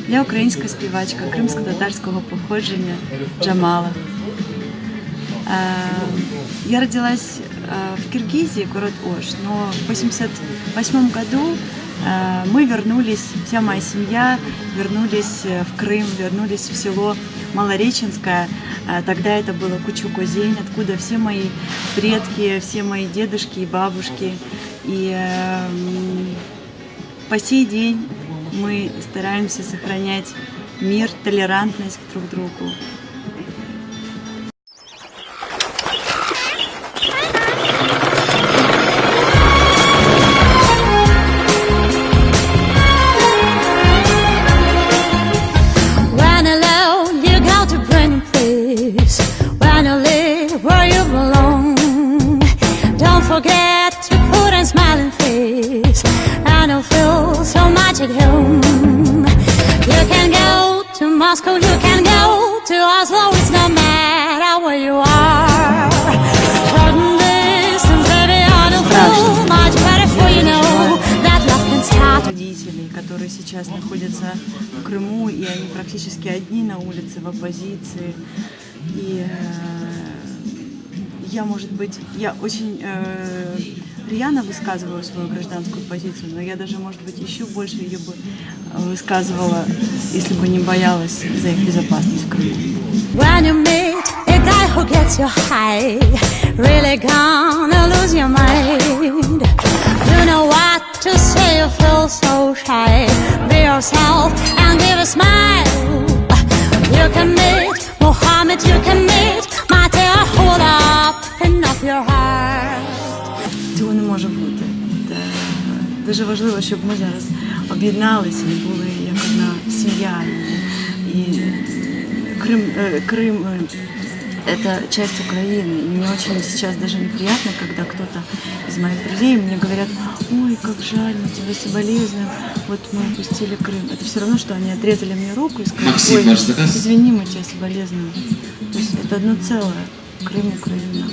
Я українська співачка кримсько-татарського походження Джамала. Я родилась в Киргизии, город Ош, но в 1988 году мы вернулись, вся моя семья вернулись в Крым, вернулись в село Малореченское. Тогда это было Кучук-Озень, откуда все мои предки, все мои дедушки и бабушки. И по сей день мы стараемся сохранять мир, толерантность друг к другу. Forget to put a smiling face. I don't feel so much at home. You can go to Moscow, you can go to Oslo. It's no matter where you are. Short distance, baby, I don't feel much better for you know that love can start. Родителей, которые сейчас находятся в Крыму, и они практически одни на улице в оппозиции. И я очень рьяно высказываю свою гражданскую позицию, но я даже, может быть, еще больше ее бы высказывала, если бы не боялась за их безопасность в Крыму. When you meet a guy who gets you high, really gonna lose your mind. You know what to say, you feel so shy. Be yourself and give a smile. You can meet Muhammad, you can meet Mateo, hold up enough your heart. Цього не може бути. Дуже важливо, щоб ми зараз об'єдналися і були як одна сім'я. І Крым – это часть Украины. И мне очень сейчас даже неприятно, когда кто-то из моих друзей мне говорят: ой, как жаль, мы тебя соболезнуем, вот мы упустили Крым. Это все равно, что они отрезали мне руку и сказали: ой, извини, мы тебя соболезнуем. То есть это одно целое. Крым, Украина.